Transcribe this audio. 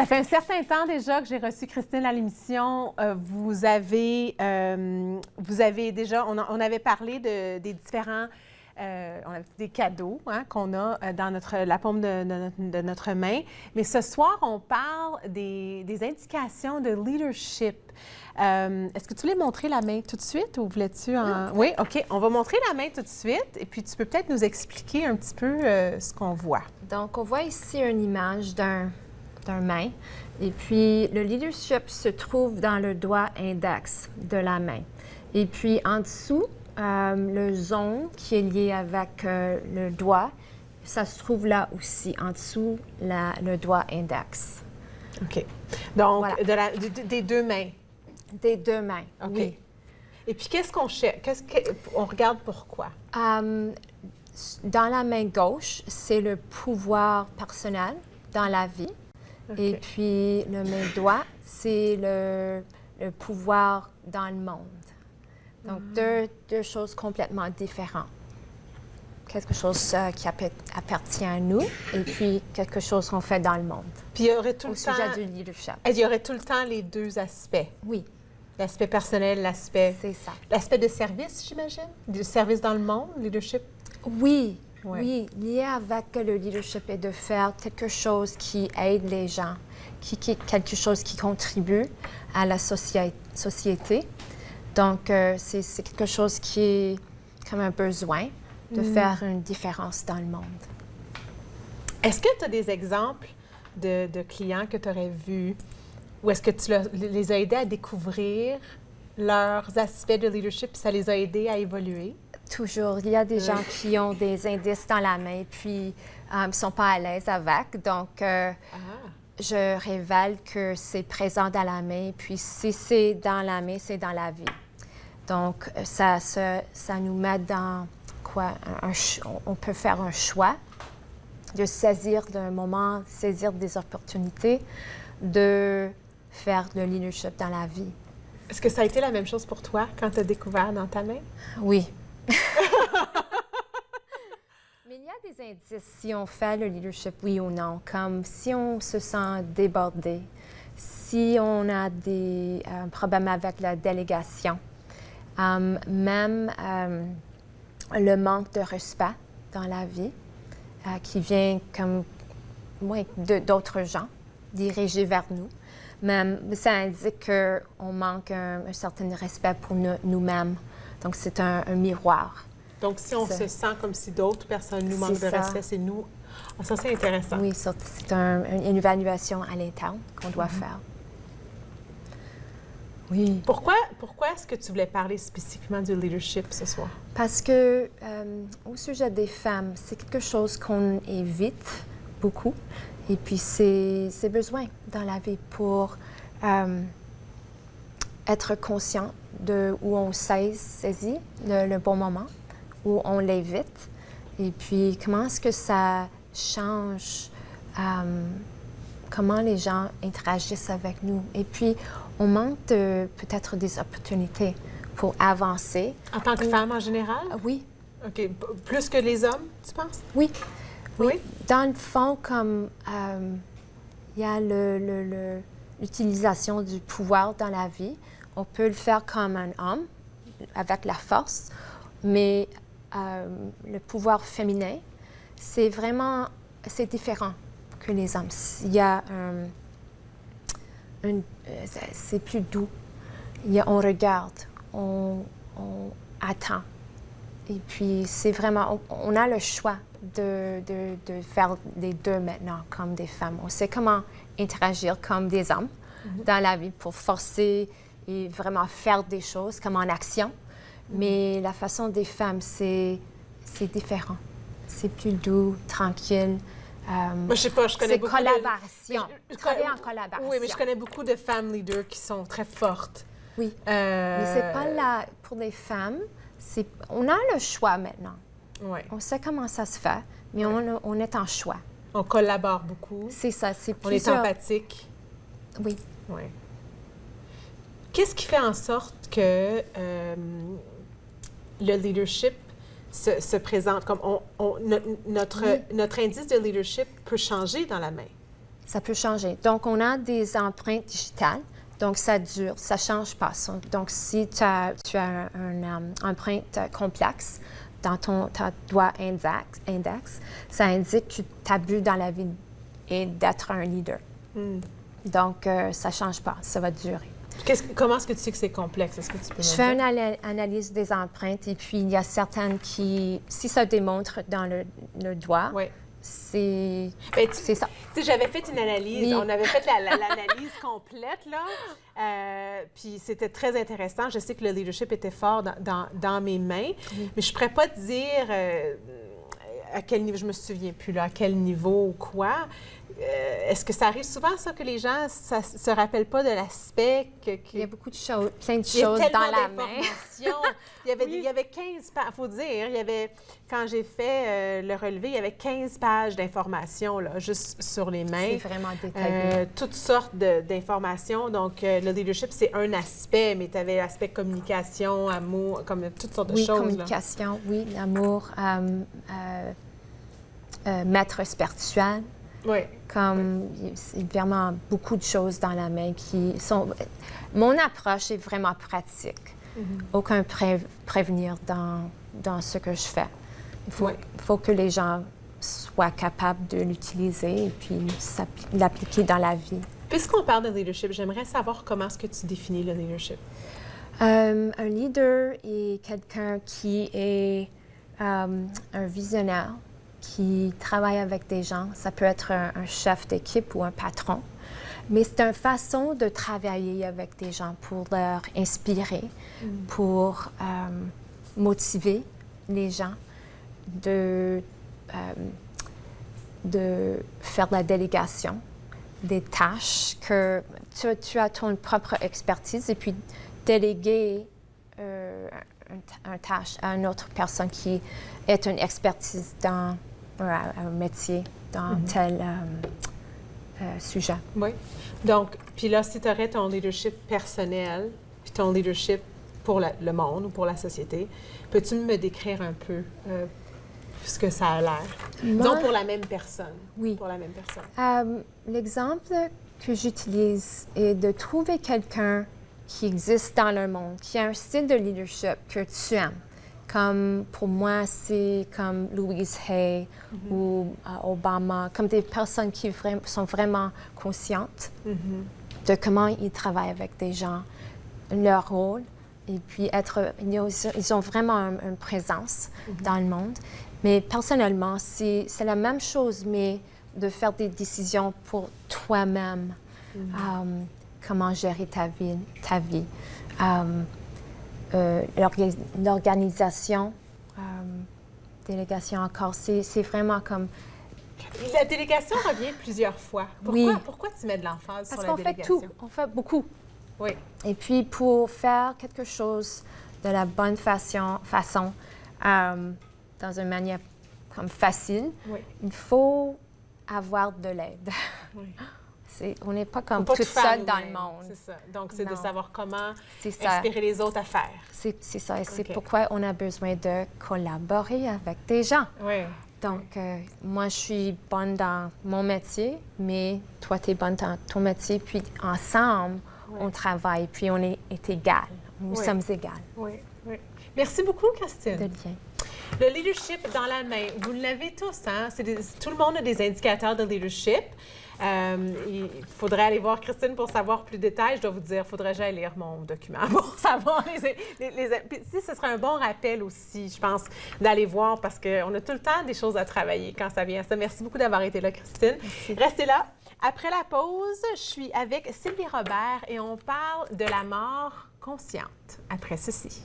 Ça fait un certain temps déjà que j'ai reçu Christine à l'émission. Vous avez déjà, on avait parlé des différents, on avait des cadeaux hein, qu'on a dans la paume de notre main. Mais ce soir, on parle des indications de leadership. Est-ce que tu voulais montrer la main tout de suite ou voulais-tu en... Oui, OK. On va montrer la main tout de suite et puis tu peux peut-être nous expliquer un petit peu ce qu'on voit. Donc, on voit ici une image d'un main. Et puis, le leadership se trouve dans le doigt index de la main. Et puis, en dessous, le zone qui est lié avec le doigt, ça se trouve là aussi, en dessous, le doigt index. OK. Donc, voilà. Des deux mains. Des deux mains, OK. Oui. Et puis, qu'est-ce qu'on cherche? On regarde pourquoi? Dans la main gauche, c'est le pouvoir personnel dans la vie. Okay. Et puis, le main droit, c'est le pouvoir dans le monde. Donc, deux choses complètement différentes. Quelque chose qui appartient à nous et puis quelque chose qu'on fait dans le monde. Puis, il y aurait tout au le temps... sujet du leadership. Il y aurait tout le temps les deux aspects. Oui. L'aspect personnel, l'aspect... C'est ça. L'aspect de service, j'imagine? Du service dans le monde, leadership? Oui. Ouais. Oui, lié avec le leadership est de faire quelque chose qui aide les gens, quelque chose qui contribue à la société. Donc, c'est quelque chose qui est comme un besoin de faire une différence dans le monde. Est-ce que tu as des exemples de clients que tu aurais vus ou est-ce que tu les as aidés à découvrir leurs aspects de leadership et ça les a aidés à évoluer? Toujours. Il y a des gens qui ont des indices dans la main, puis ils ne sont pas à l'aise avec. Donc, je révèle que c'est présent dans la main, puis si c'est dans la main, c'est dans la vie. Donc, ça nous met dans quoi? On peut faire un choix de saisir d'un moment, saisir des opportunités, de faire le leadership dans la vie. Est-ce que ça a été la même chose pour toi quand tu as découvert dans ta main? Oui. Mais il y a des indices si on fait le leadership, oui ou non, comme si on se sent débordé, si on a des problèmes avec la délégation, même le manque de respect dans la vie qui vient comme d'autres gens dirigés vers nous. Même ça indique qu'on manque un certain respect pour nous-mêmes. Donc, c'est un miroir. Donc, si on se sent comme si d'autres personnes nous manquent de respect, c'est nous. Ah, ça, c'est intéressant. Oui, c'est une évaluation à l'interne qu'on doit faire. Oui. Pourquoi est-ce que tu voulais parler spécifiquement du leadership ce soir? Parce que, au sujet des femmes, c'est quelque chose qu'on évite beaucoup. Et puis, c'est besoin dans la vie pour être conscient de où on saisit le bon moment, où on l'évite, et puis comment est-ce que ça change, comment les gens interagissent avec nous. Et puis, on manque peut-être des opportunités pour avancer. En tant que femme en général? Oui. OK. Plus que les hommes, tu penses? Oui. Oui? Dans le fond, comme il y a l'utilisation du pouvoir dans la vie, on peut le faire comme un homme, avec la force, mais le pouvoir féminin, c'est différent que les hommes. Il y a c'est plus doux. On regarde, on attend. Et puis, c'est vraiment, on a le choix de faire les deux maintenant comme des femmes. On sait comment interagir comme des hommes dans la vie pour forcer et vraiment faire des choses comme en action. Mais la façon des femmes, c'est différent. C'est plus doux, tranquille. Moi, je sais pas, je connais beaucoup collaboration. Travailler en collaboration. Oui, mais je connais beaucoup de femmes leaders qui sont très fortes. Oui, mais c'est pas là pour les femmes. On a le choix maintenant. Ouais. On sait comment ça se fait, mais on est en choix. On collabore beaucoup. C'est ça, c'est On est empathique. Oui. Oui. Qu'est-ce qui fait en sorte que le leadership se présente comme notre indice de leadership peut changer dans la main? Ça peut changer. Donc, on a des empreintes digitales. Donc, ça dure, ça ne change pas. Donc, si tu as une empreinte complexe dans ta doigt index, ça indique que tu as bu dans la vie et d'être un leader. Donc, ça ne change pas. Ça va durer. Comment est-ce que tu sais que c'est complexe? Est-ce que tu peux me dire? Je fais une analyse des empreintes et puis il y a certaines qui, si ça démontre dans le doigt, c'est ça. Tu sais, j'avais fait une analyse, on avait fait l'analyse complète, là, puis c'était très intéressant. Je sais que le leadership était fort dans mes mains, mais je ne pourrais pas te dire à quel niveau, je me souviens plus, là, à quel niveau ou quoi. Est-ce que ça arrive souvent, ça, que les gens ne se rappellent pas de l'aspect Il y a beaucoup de choses, plein de choses dans la main. Il y avait 15 pages, il faut dire. Quand j'ai fait le relevé, il y avait 15 pages d'informations, là, juste sur les mains. C'est vraiment détaillé. Toutes sortes d'informations. Donc, le leadership, c'est un aspect, mais tu avais l'aspect communication, amour, comme toutes sortes de choses. Oui, communication, là. Oui, l'amour, maître spirituel. Oui. C'est vraiment beaucoup de choses dans la main qui sont... Mon approche est vraiment pratique. Aucun prévenir dans ce que je fais. Il faut que les gens soient capables de l'utiliser et puis l'appliquer dans la vie. Puisqu'on parle de leadership, j'aimerais savoir comment est-ce que tu définis le leadership? Un leader est quelqu'un qui est un visionnaire, qui travaille avec des gens. Ça peut être un chef d'équipe ou un patron. Mais c'est une façon de travailler avec des gens pour leur inspirer, pour motiver les gens, de faire la délégation des tâches, que tu as ton propre expertise et puis déléguer une tâche à une autre personne qui est une expertise dans un métier, dans tel sujet. Oui. Donc, puis là, si tu aurais ton leadership personnel, puis ton leadership pour le monde ou pour la société, peux-tu me décrire un peu ce que ça a l'air? Disons pour la même personne. Oui. Pour la même personne. L'exemple que j'utilise est de trouver quelqu'un qui existe dans le monde, qui a un style de leadership que tu aimes. Comme pour moi, c'est comme Louise Hay ou Obama, comme des personnes qui sont vraiment conscientes de comment ils travaillent avec des gens, leur rôle, et puis ils ont vraiment une présence dans le monde. Mais personnellement, c'est la même chose, mais de faire des décisions pour toi-même. Comment gérer ta vie. L'organisation, délégation encore, c'est vraiment comme... La délégation revient plusieurs fois. Pourquoi tu mets de l'emphase sur la délégation? Parce qu'on fait tout, on fait beaucoup. Oui. Et puis, pour faire quelque chose de la bonne façon dans une manière comme facile, il faut avoir de l'aide. Oui. On n'est pas comme toute seule dans le monde. C'est ça. Donc, c'est de savoir comment inspirer les autres à faire. C'est ça. Et c'est pourquoi on a besoin de collaborer avec des gens. Oui. Donc, moi, je suis bonne dans mon métier, mais toi, tu es bonne dans ton métier. Puis, ensemble, on travaille, puis on est égales. Nous sommes égales. Oui, oui. Merci beaucoup, Christine. De rien. Le leadership dans la main, vous l'avez tous, hein? Tout le monde a des indicateurs de leadership. Il faudrait aller voir Christine pour savoir plus de détails. Je dois vous dire, il faudrait que j'aille lire mon document pour savoir Puis, ce serait un bon rappel aussi, je pense, d'aller voir parce qu'on a tout le temps des choses à travailler quand ça vient à ça. Merci beaucoup d'avoir été là, Christine. Merci. Restez là. Après la pause, je suis avec Sylvie Robert et on parle de la mort consciente. Après ceci.